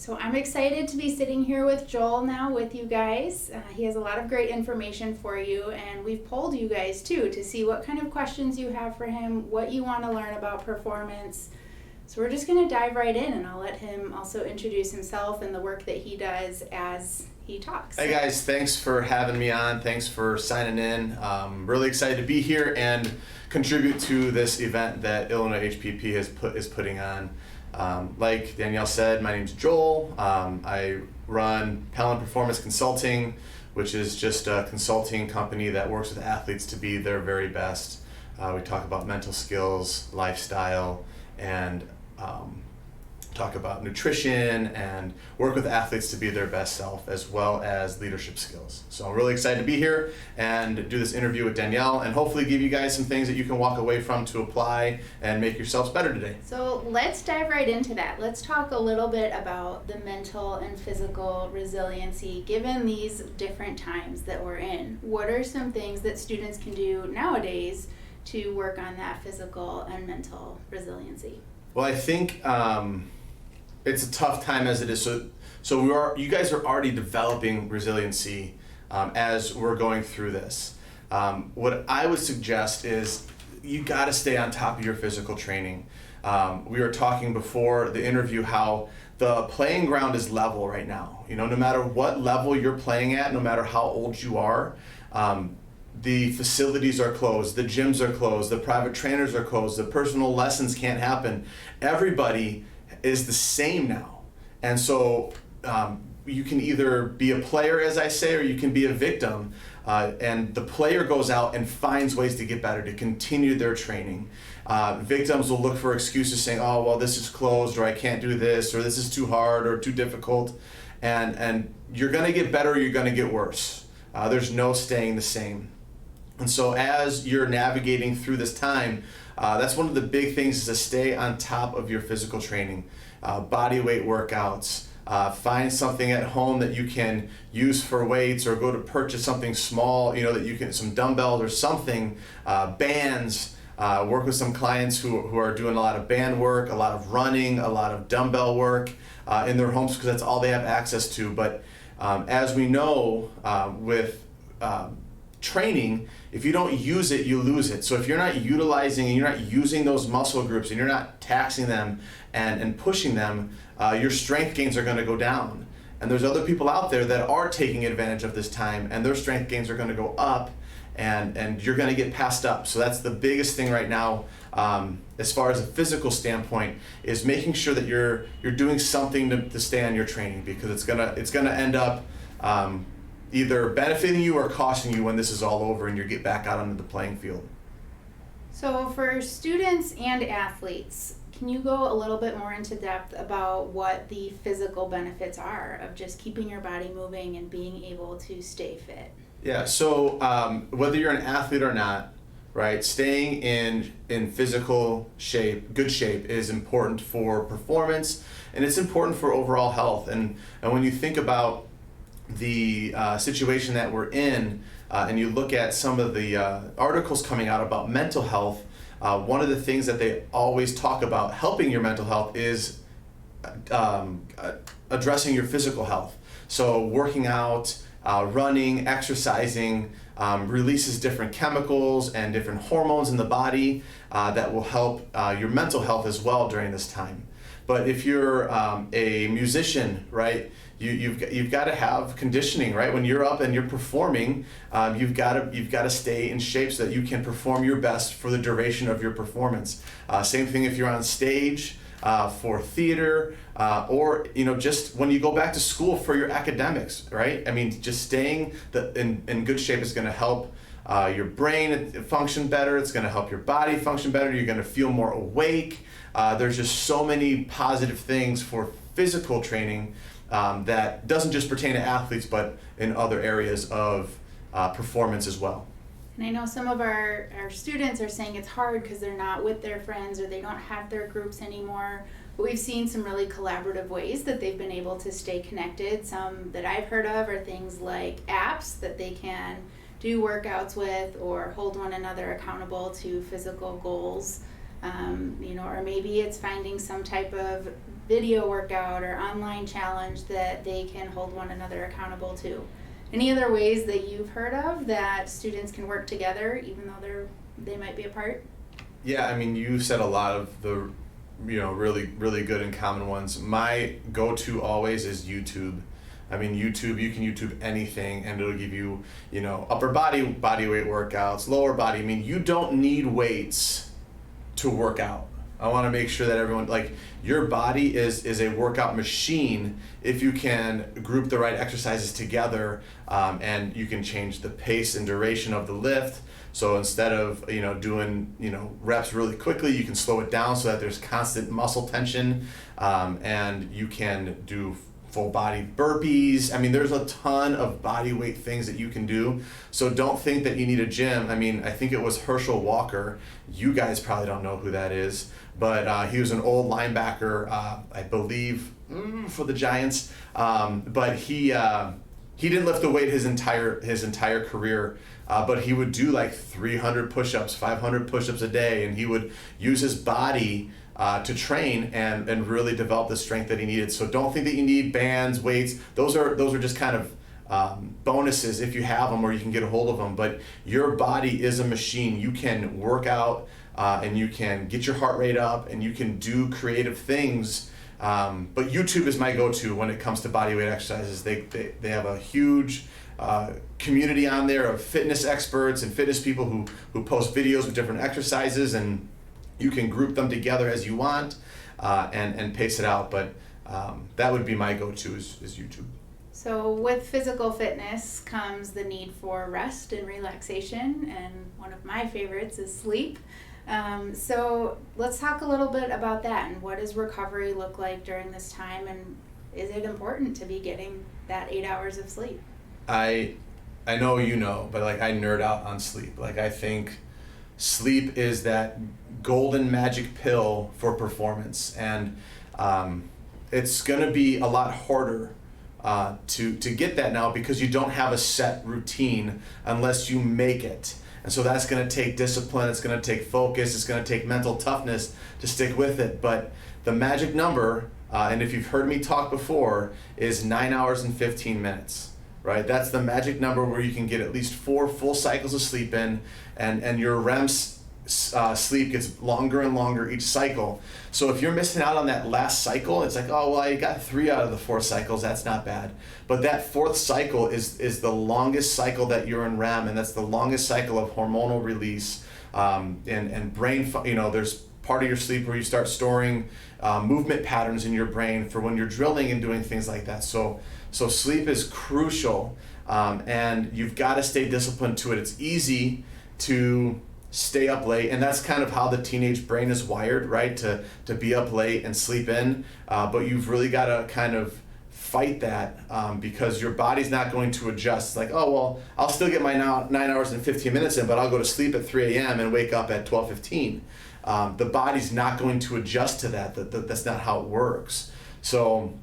So I'm excited to be sitting here with Joel now with you guys. He has a lot of great information for you, and we've polled you guys too to see what kind of questions you have for him, what you want to learn about performance. So we're just going to dive right in, and I'll let him also introduce himself and the work that he does as he talks. Hey guys, thanks for having me on. Thanks for signing in. Really excited to be here and contribute to this event that Illinois HPP is putting on. Like Danielle said, my name's Joel. I run Pelland Performance Consulting, which is just a consulting company that works with athletes to be their very best. We talk about mental skills, lifestyle, and talk about nutrition and work with athletes to be their best self, as well as leadership skills. So I'm really excited to be here and do this interview with Danielle and hopefully give you guys some things that you can walk away from to apply and make yourselves better today. So let's dive right into that. Let's talk a little bit about the mental and physical resiliency given these different times that we're in. What are some things that students can do nowadays to work on that physical and mental resiliency? Well, I think it's a tough time as it is. So you guys are already developing resiliency as we're going through this. What I would suggest is you got to stay on top of your physical training. We were talking before the interview how the playing ground is level right now. You know, no matter what level you're playing at, no matter how old you are, the facilities are closed, the gyms are closed, the private trainers are closed, the personal lessons can't happen. Everybody is the same now. And so you can either be a player, as I say, or you can be a victim. And the player goes out and finds ways to get better, to continue their training. Victims will look for excuses saying, oh, well, this is closed, or I can't do this, or this is too hard or too difficult. And you're gonna get better or you're gonna get worse. There's no staying the same. And so as you're navigating through this time, that's one of the big things is to stay on top of your physical training. Body weight workouts, find something at home that you can use for weights, or go to purchase something small, you know, that you can, some dumbbells or something, bands, work with some clients who are doing a lot of band work, a lot of running, a lot of dumbbell work in their homes because that's all they have access to. But as we know with training, if you don't use it, you lose it. So if you're not utilizing and you're not using those muscle groups and you're not taxing them and pushing them, your strength gains are going to go down. And there's other people out there that are taking advantage of this time, and their strength gains are going to go up, and you're going to get passed up. So that's the biggest thing right now, as far as a physical standpoint, is making sure that you're doing something to stay on your training, because it's gonna end up either benefiting you or costing you when this is all over and you get back out onto the playing field. So for students and athletes, can you go a little bit more into depth about what the physical benefits are of just keeping your body moving and being able to stay fit? Yeah, so whether you're an athlete or not, right, staying in physical shape, good shape, is important for performance, and it's important for overall health. And when you think about the situation that we're in, and you look at some of the articles coming out about mental health, one of the things that they always talk about helping your mental health is addressing your physical health. So working out, running, exercising releases different chemicals and different hormones in the body that will help your mental health as well during this time. But if you're a musician, right, you've got to have conditioning, right? When you're up and you're performing, you've got to stay in shape so that you can perform your best for the duration of your performance. Same thing if you're on stage for theater, or just when you go back to school for your academics, right? I mean, just staying in good shape is going to help your brain function better. It's going to help your body function better. You're going to feel more awake. There's just so many positive things for physical training that doesn't just pertain to athletes, but in other areas of performance as well. And I know some of our students are saying it's hard because they're not with their friends or they don't have their groups anymore. But we've seen some really collaborative ways that they've been able to stay connected. Some that I've heard of are things like apps that they can do workouts with or hold one another accountable to physical goals. Or maybe it's finding some type of video workout or online challenge that they can hold one another accountable to. Any other ways that you've heard of that students can work together even though they might be apart? Yeah, I mean, you said a lot of the, really, really good and common ones. My go-to always is YouTube. I mean, YouTube, you can YouTube anything and it'll give you, upper body weight workouts, lower body. I mean, you don't need weights to work out. I want to make sure that everyone, your body is a workout machine if you can group the right exercises together, and you can change the pace and duration of the lift. So instead of doing reps really quickly, you can slow it down so that there's constant muscle tension, and you can do full body burpees. I mean, there's a ton of body weight things that you can do. So don't think that you need a gym. I mean, I think it was Herschel Walker. You guys probably don't know who that is, but he was an old linebacker, I believe, for the Giants. But he didn't lift the weight his entire career. But he would do 300 push-ups, 500 push-ups a day, and he would use his body to train and really develop the strength that he needed. So don't think that you need bands, weights. Those are just kind of bonuses if you have them or you can get a hold of them. But your body is a machine. You can work out and you can get your heart rate up and you can do creative things. But YouTube is my go-to when it comes to body weight exercises. They have a huge community on there of fitness experts and fitness people who post videos with different exercises, and you can group them together as you want and pace it out. But that would be my go-to is YouTube. So with physical fitness comes the need for rest and relaxation, and one of my favorites is sleep. So let's talk a little bit about that, and what does recovery look like during this time, and is it important to be getting that 8 hours of sleep? I know but I nerd out on sleep. I think sleep is that golden magic pill for performance, and it's going to be a lot harder to get that now because you don't have a set routine unless you make it. And so that's going to take discipline, it's going to take focus, it's going to take mental toughness to stick with it. But the magic number, and if you've heard me talk before, is 9 hours and 15 minutes. Right, that's the magic number where you can get at least 4 full cycles of sleep in, and your REM sleep gets longer and longer each cycle. So if you're missing out on that last cycle, it's I got 3 out of the 4 cycles, that's not bad. But that 4th cycle is the longest cycle that you're in REM, and that's the longest cycle of hormonal release, and brain, there's part of your sleep where you start storing movement patterns in your brain for when you're drilling and doing things like that. So sleep is crucial, and you've got to stay disciplined to it. It's easy to stay up late, and that's kind of how the teenage brain is wired, right? To be up late and sleep in, but you've really got to kind of fight that because your body's not going to adjust. It's I'll still get my 9 hours and 15 minutes in, but I'll go to sleep at 3 a.m. and wake up at 12:15. The body's not going to adjust to that. That's not how it works. So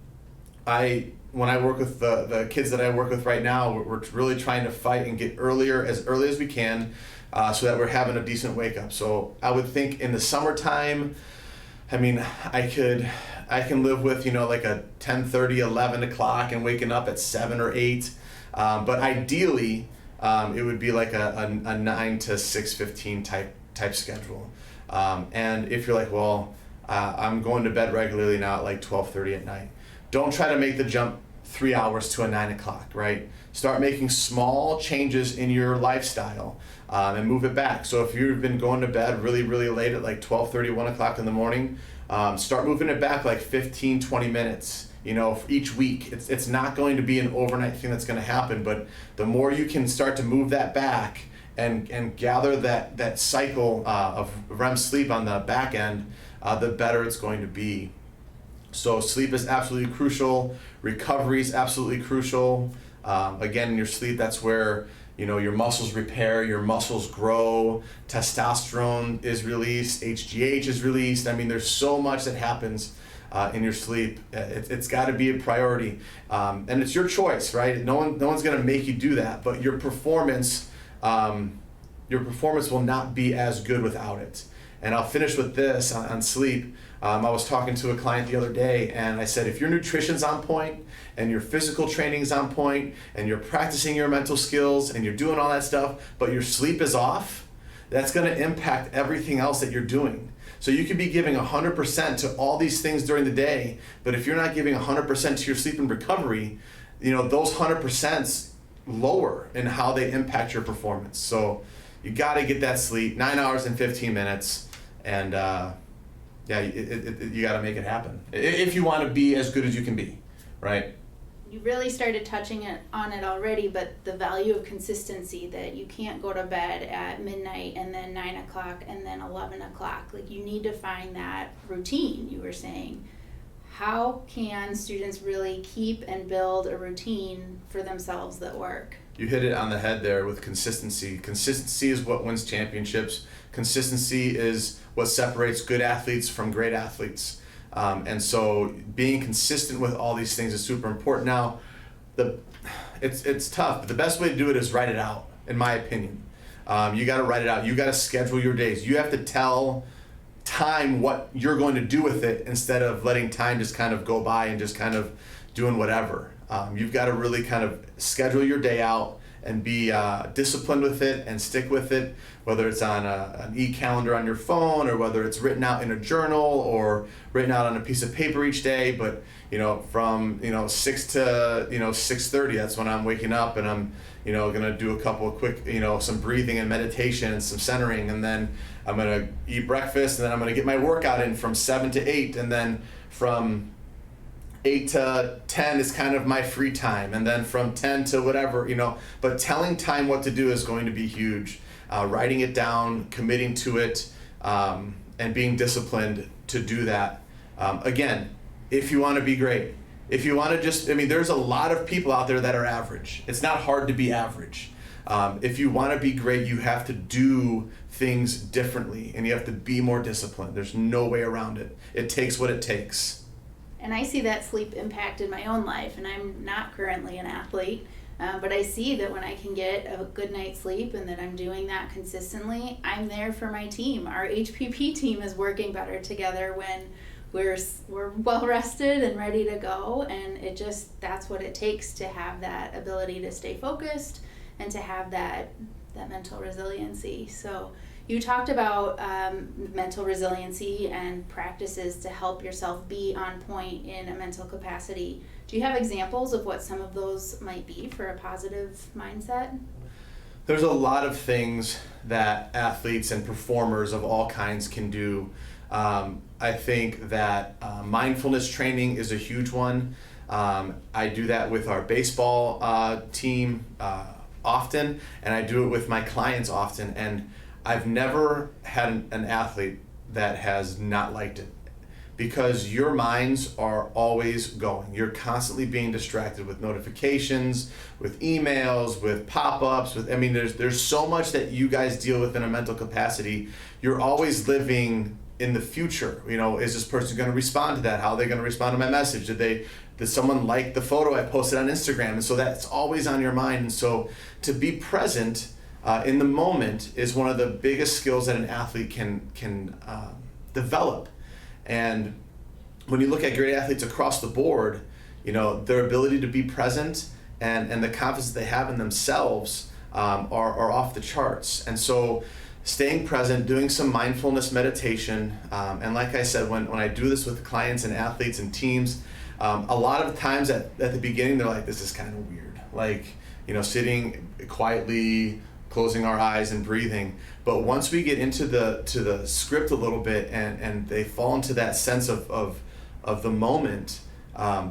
when I work with the kids that I work with right now, we're really trying to fight and get as early as we can, so that we're having a decent wake up. So I would think in the summertime, I mean, I can live with a 10:30, 11 o'clock and waking up at 7 or 8. But ideally, it would be a 9 to 6:15 type schedule. And if you're I'm going to bed regularly now at 12:30 at night. Don't try to make the jump 3 hours to a 9 o'clock, right? Start making small changes in your lifestyle and move it back. So if you've been going to bed really, really late at 12:30, 1 o'clock in the morning, start moving it back 15, 20 minutes, each week. It's not going to be an overnight thing that's going to happen, but the more you can start to move that back and gather that cycle of REM sleep on the back end, the better it's going to be. So sleep is absolutely crucial. Recovery is absolutely crucial. Again, in your sleep, that's where your muscles repair, your muscles grow, testosterone is released, HGH is released. I mean, there's so much that happens in your sleep. It's got to be a priority, and it's your choice, right? No one's going to make you do that, but your performance will not be as good without it. And I'll finish with this on sleep. I was talking to a client the other day, and I said, if your nutrition's on point and your physical training's on point and you're practicing your mental skills and you're doing all that stuff, but your sleep is off, that's going to impact everything else that you're doing. So you could be giving 100% to all these things during the day, but if you're not giving 100% to your sleep and recovery, those 100%'s lower in how they impact your performance. So you got to get that sleep, 9 hours and 15 minutes, and you got to make it happen if you want to be as good as you can be, right? You really started touching on it already, but the value of consistency, that you can't go to bed at midnight and then 9 o'clock and then 11 o'clock. Like, you need to find that routine, you were saying. How can students really keep and build a routine for themselves that work? You hit it on the head there with consistency. Consistency is what wins championships. Consistency is what separates good athletes from great athletes. And so being consistent with all these things is super important. Now, it's tough, but the best way to do it is write it out, in my opinion. You got to write it out. You got to schedule your days. You have to tell time what you're going to do with it instead of letting time just kind of go by and just kind of doing whatever. You've got to really kind of schedule your day out and be disciplined with it and stick with it, whether it's on an e-calendar on your phone or whether it's written out in a journal or written out on a piece of paper each day. But from 6 to 6:30, that's when I'm waking up, and I'm gonna do a couple of quick some breathing and meditation and some centering, and then I'm gonna eat breakfast, and then I'm gonna get my workout in from 7 to 8, and then from 8 to 10 is kind of my free time, and then from 10 to whatever, but telling time what to do is going to be huge. Writing it down, committing to it, and being disciplined to do that. Again, if you want to be great, if you want to there's a lot of people out there that are average. It's not hard to be average. If you want to be great, you have to do things differently, and you have to be more disciplined. There's no way around it. It takes what it takes. And I see that sleep impact in my own life, and I'm not currently an athlete, but I see that when I can get a good night's sleep and that I'm doing that consistently, I'm there for my team. Our HPP team is working better together when we're well rested and ready to go, and that's what it takes to have that ability to stay focused and to have that mental resiliency. So you talked about mental resiliency and practices to help yourself be on point in a mental capacity. Do you have examples of what some of those might be for a positive mindset? There's a lot of things that athletes and performers of all kinds can do. I think that mindfulness training is a huge one. I do that with our baseball team often, and I do it with my clients often. And I've never had an athlete that has not liked it, because your minds are always going. You're constantly being distracted with notifications, with emails, with pop-ups, there's so much that you guys deal with in a mental capacity. You're always living in the future. Is this person going to respond to that? How are they going to respond to my message? Did someone like the photo I posted on Instagram? And so that's always on your mind. And so to be present in the moment is one of the biggest skills that an athlete can develop. And when you look at great athletes across the board, their ability to be present and the confidence they have in themselves are off the charts. And so staying present, doing some mindfulness meditation, and like I said, when I do this with clients and athletes and teams, a lot of times at the beginning they're like, this is kind of weird, sitting quietly, closing our eyes and breathing. But once we get into the script a little bit and they fall into that sense of the moment,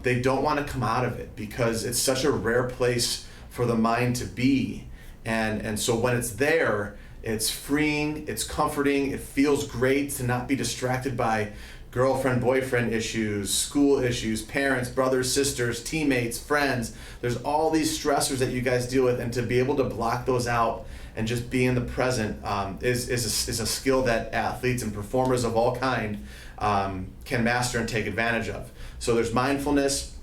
they don't want to come out of it, because it's such a rare place for the mind to be. And so when it's there, it's freeing, it's comforting, it feels great to not be distracted by girlfriend, boyfriend issues, school issues, parents, brothers, sisters, teammates, friends. There's all these stressors that you guys deal with, and to be able to block those out and just be in the present is a skill that athletes and performers of all kind can master and take advantage of. So there's mindfulness.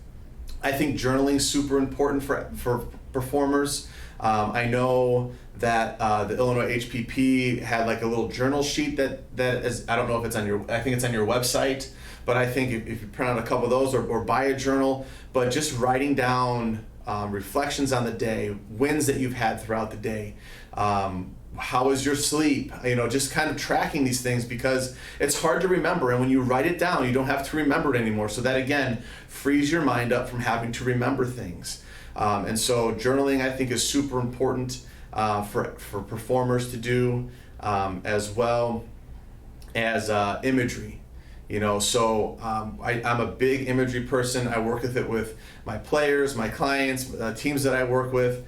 I think journaling is super important for performers. I know that the Illinois HPP had like a little journal sheet that is, I don't know if it's on your, I think it's on your website, but I think if you print out a couple of those or buy a journal, but just writing down reflections on the day, wins that you've had throughout the day, how is your sleep, just kind of tracking these things, because it's hard to remember, and when you write it down you don't have to remember it anymore, so that again frees your mind up from having to remember things. And so journaling, I think, is super important for performers to do, as well as imagery. So I'm a big imagery person. I work with it with my players, my clients, teams that I work with.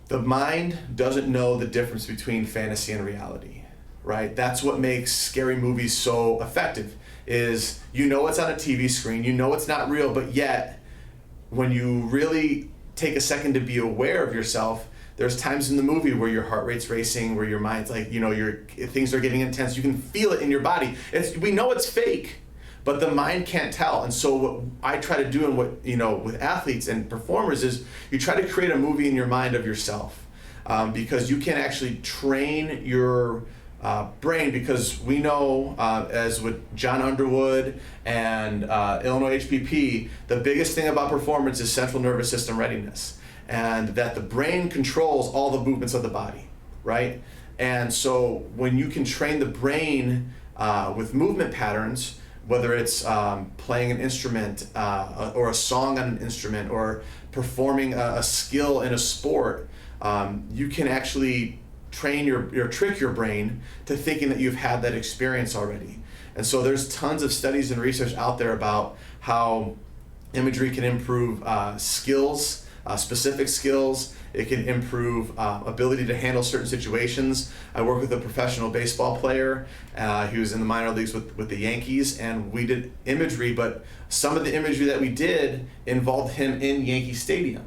The mind doesn't know the difference between fantasy and reality, right? That's what makes scary movies so effective, is it's on a TV screen, it's not real, but yet when you really take a second to be aware of yourself, there's times in the movie where your heart rate's racing, where your mind's like, things are getting intense. You can feel it in your body. We know it's fake, but the mind can't tell. And so what I try to do, and what, with athletes and performers, is you try to create a movie in your mind of yourself, because you can actually train your brain, because we know, as with John Underwood and Illinois HPP, the biggest thing about performance is central nervous system readiness, and that the brain controls all the movements of the body, right? And so when you can train the brain with movement patterns, whether it's playing an instrument or a song on an instrument, or performing a skill in a sport, you can actually train trick your brain to thinking that you've had that experience already. And so there's tons of studies and research out there about how imagery can improve skills, specific skills. It can improve ability to handle certain situations. I work with a professional baseball player who was in the minor leagues with the Yankees, and we did imagery, but some of the imagery that we did involved him in Yankee Stadium.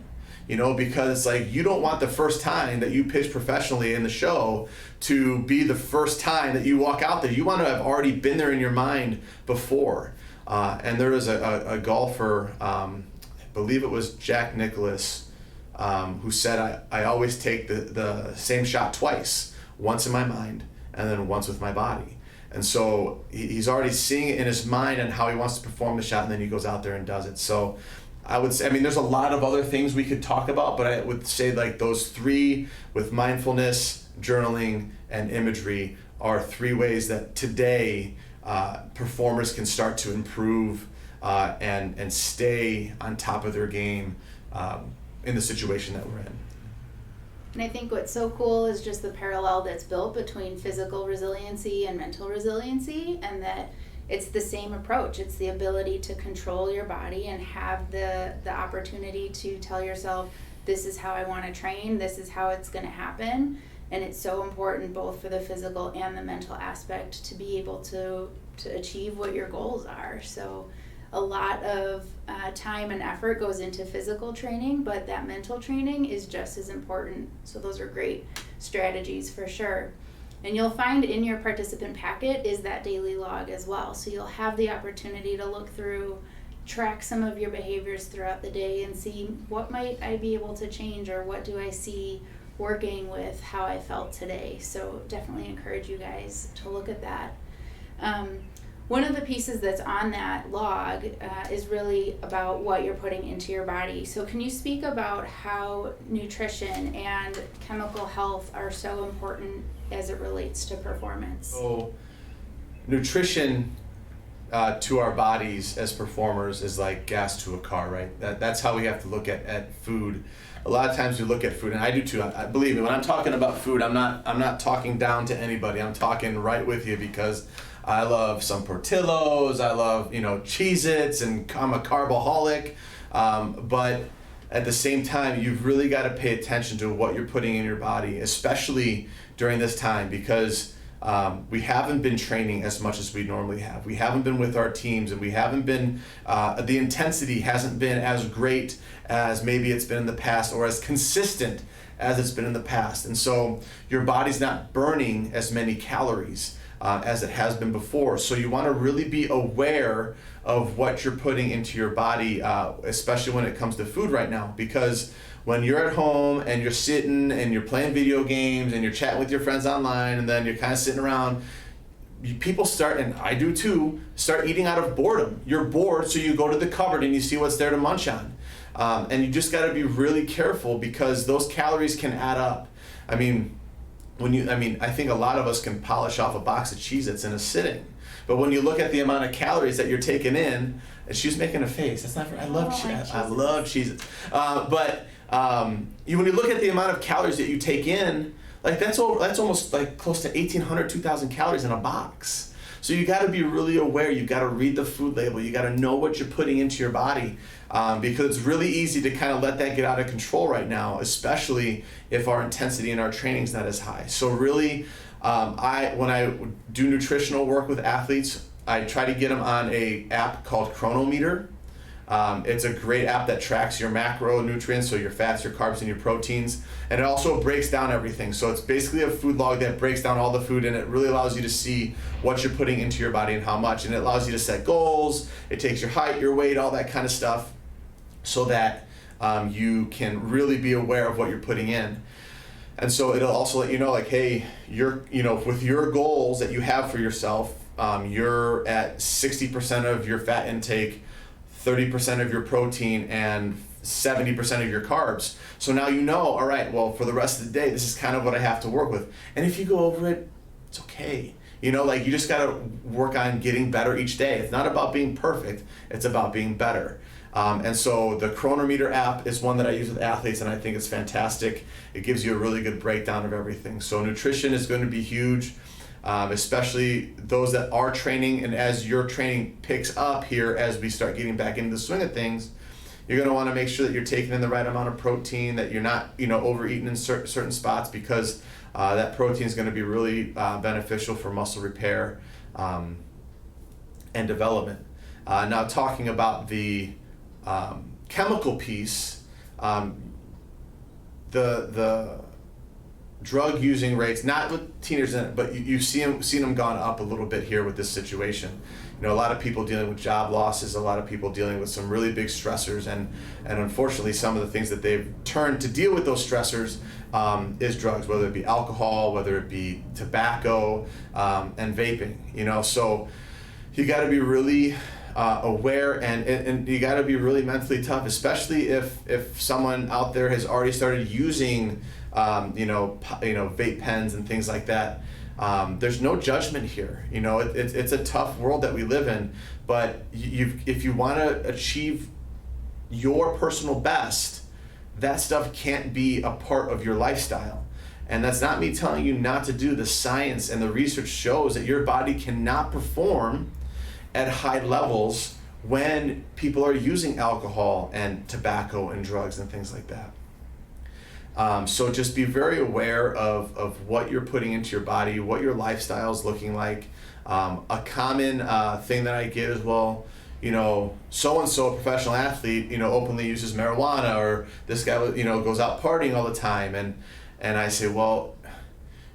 Because you don't want the first time that you pitch professionally in the show to be the first time that you walk out there. You want to have already been there in your mind before. And there was a golfer, I believe it was Jack Nicklaus, who said, I always take the same shot twice, once in my mind and then once with my body. And so he's already seeing it in his mind and how he wants to perform the shot, and then he goes out there and does it. So I would say, there's a lot of other things we could talk about, but I would say those three, with mindfulness, journaling, and imagery, are three ways that today performers can start to improve and stay on top of their game in the situation that we're in. And I think what's so cool is just the parallel that's built between physical resiliency and mental resiliency, and that it's the same approach. It's the ability to control your body and have the opportunity to tell yourself, this is how I want to train, this is how it's going to happen. And it's so important both for the physical and the mental aspect to be able to achieve what your goals are. So a lot of time and effort goes into physical training, but that mental training is just as important. So those are great strategies for sure. And you'll find in your participant packet is that daily log as well. So you'll have the opportunity to look through, track some of your behaviors throughout the day, and see what might I be able to change, or what do I see working with how I felt today. So definitely encourage you guys to look at that. One of the pieces that's on that log is really about what you're putting into your body. So can you speak about how nutrition and chemical health are so important as it relates to performance? So nutrition to our bodies as performers is like gas to a car, right? That's how we have to look at food. A lot of times we look at food, and I do too. I believe me, when I'm talking about food, I'm not talking down to anybody. I'm talking right with you, because I love some Portillo's, I love, Cheez-Its, and I'm a carbaholic. But at the same time, you've really got to pay attention to what you're putting in your body, especially during this time, because we haven't been training as much as we normally have. We haven't been with our teams, and we haven't been, the intensity hasn't been as great as maybe it's been in the past, or as consistent as it's been in the past. And so your body's not burning as many calories as it has been before. So you want to really be aware of what you're putting into your body, especially when it comes to food right now. Because when you're at home and you're sitting and you're playing video games and you're chatting with your friends online, and then you're kind of sitting around, people start, and I do too, start eating out of boredom. You're bored, so you go to the cupboard and you see what's there to munch on. And you just got to be really careful, because those calories can add up. I mean, I think a lot of us can polish off a box of Cheez-Its in a sitting. But when you look at the amount of calories that you're taking in, and she's making a face. That's not for, I love Cheez-Its. When you look at the amount of calories that you take in, like that's almost like close to 1,800, 2,000 calories in a box. So you got to be really aware. You got to read the food label. You got to know what you're putting into your body, because it's really easy to kind of let that get out of control right now, especially if our intensity in our training is not as high. So really, when I do nutritional work with athletes, I try to get them on a app called Chronometer. It's a great app that tracks your macronutrients, so your fats, your carbs, and your proteins. And it also breaks down everything. So it's basically a food log that breaks down all the food, and it really allows you to see what you're putting into your body and how much. And it allows you to set goals. It takes your height, your weight, all that kind of stuff, so that you can really be aware of what you're putting in. And so it'll also let you know, like, hey, with your goals that you have for yourself, you're at 60% of your fat intake, 30% of your protein, and 70% of your carbs. So now you know, all right, well, for the rest of the day, this is kind of what I have to work with. And if you go over it, it's okay. You just got to work on getting better each day. It's not about being perfect. It's about being better. And so the Chronometer app is one that I use with athletes, and I think it's fantastic. It gives you a really good breakdown of everything. So nutrition is going to be huge. Especially those that are training, and as your training picks up here, as we start getting back into the swing of things, you're going to want to make sure that you're taking in the right amount of protein, that you're not overeating in certain spots, because that protein is going to be really beneficial for muscle repair and development. Now, talking about the chemical piece, the drug using rates, not with teenagers in it, but you've seen them gone up a little bit here with this situation. A lot of people dealing with job losses, a lot of people dealing with some really big stressors, and unfortunately some of the things that they've turned to deal with those stressors is drugs, whether it be alcohol, whether it be tobacco, and vaping. So you got to be really aware, and you got to be really mentally tough, especially if someone out there has already started using vape pens and things like that. There's no judgment here. It's a tough world that we live in, but if you want to achieve your personal best, that stuff can't be a part of your lifestyle. And that's not me telling you not to do. The science and the research shows that your body cannot perform at high levels when people are using alcohol and tobacco and drugs and things like that. So just be very aware of what you're putting into your body, what your lifestyle is looking like. A common thing that I get is, well, so-and-so, a professional athlete, openly uses marijuana, or this guy, goes out partying all the time. And I say, well,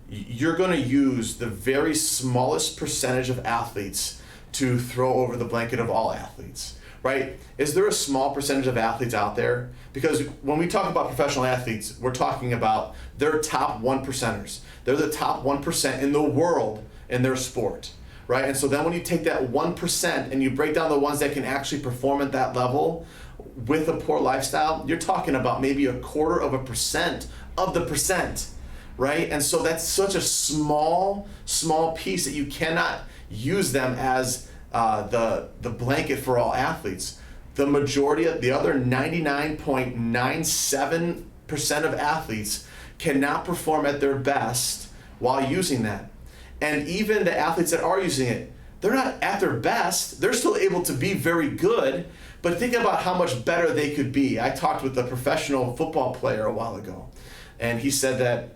you're going to use the very smallest percentage of athletes to throw over the blanket of all athletes, right? Is there a small percentage of athletes out there? Because when we talk about professional athletes, we're talking about their top 1%ers. They're the top 1% in the world in their sport, right? And so then when you take that 1% and you break down the ones that can actually perform at that level with a poor lifestyle, you're talking about maybe 1/4% of the percent, right? And so that's such a small piece that you cannot use them as the blanket for all athletes. The majority of the other 99.97% of athletes cannot perform at their best while using that. And even the athletes that are using it, they're not at their best. They're still able to be very good, but think about how much better they could be. I talked with a professional football player a while ago, and he said that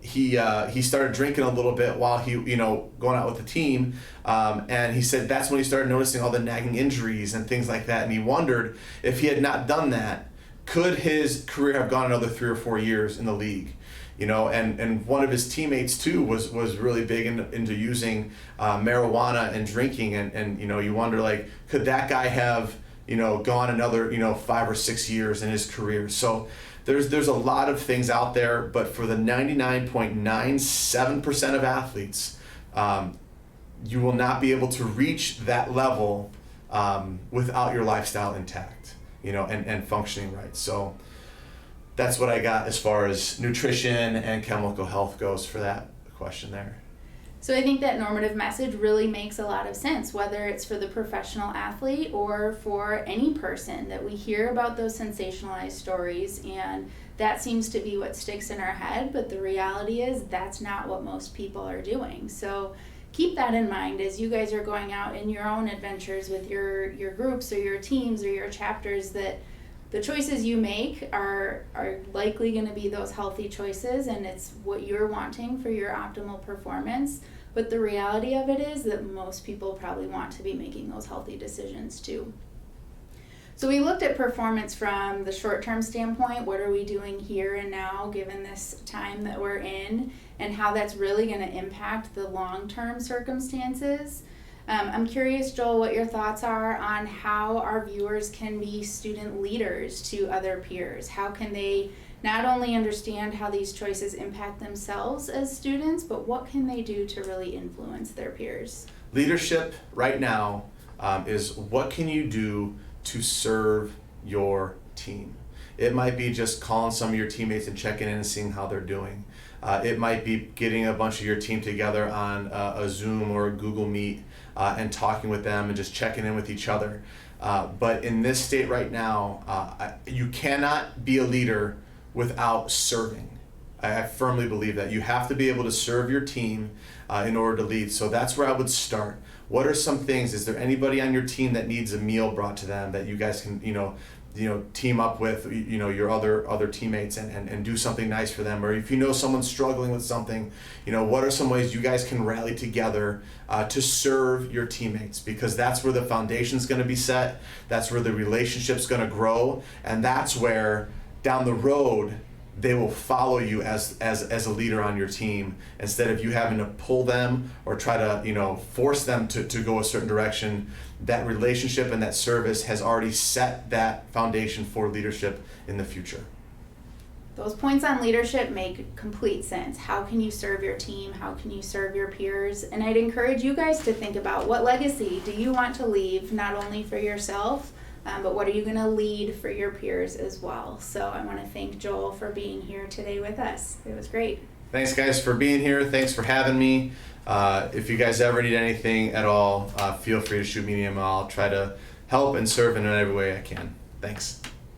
he started drinking a little bit while he going out with the team, and he said that's when he started noticing all the nagging injuries and things like that, and he wondered if he had not done that, could his career have gone another 3 or 4 years in the league? And one of his teammates too was really big into using marijuana and drinking, and you wonder, like, could that guy have gone another 5 or 6 years in his career? So there's a lot of things out there, but for the 99.97% of athletes, you will not be able to reach that level without your lifestyle intact, and functioning right. So that's what I got as far as nutrition and chemical health goes for that question there. So I think that normative message really makes a lot of sense, whether it's for the professional athlete or for any person, that we hear about those sensationalized stories, and that seems to be what sticks in our head, but the reality is that's not what most people are doing. So keep that in mind as you guys are going out in your own adventures with your groups or your teams or your chapters, that the choices you make are likely going to be those healthy choices, and it's what you're wanting for your optimal performance. But the reality of it is that most people probably want to be making those healthy decisions too. So we looked at performance from the short-term standpoint. What are we doing here and now given this time that we're in, and how that's really going to impact the long-term circumstances. I'm curious, Joel, what your thoughts are on how our viewers can be student leaders to other peers. How can they not only understand how these choices impact themselves as students, but what can they do to really influence their peers? Leadership right now is, what can you do to serve your team? It might be just calling some of your teammates and checking in and seeing how they're doing. It might be getting a bunch of your team together on a Zoom or a Google Meet and talking with them and just checking in with each other. But in this state right now, you cannot be a leader without serving. I firmly believe that. You have to be able to serve your team in order to lead. So that's where I would start. What are some things? Is there anybody on your team that needs a meal brought to them that you guys can, team up with, your other teammates and do something nice for them? Or if you know someone's struggling with something, what are some ways you guys can rally together to serve your teammates? Because that's where the foundation's going to be set. That's where the relationship's going to grow, and that's where down the road they will follow you as a leader on your team, instead of you having to pull them or try to force them to go a certain direction. That relationship and that service has already set that foundation for leadership in the future. Those points on leadership make complete sense. How can you serve your team? How can you serve your peers? And I'd encourage you guys to think about, what legacy do you want to leave, not only for yourself, but what are you going to lead for your peers as well? So I want to thank Joel for being here today with us. It was great. Thanks, guys, for being here. Thanks for having me. If you guys ever need anything at all, feel free to shoot me an email. I'll try to help and serve in every way I can. Thanks.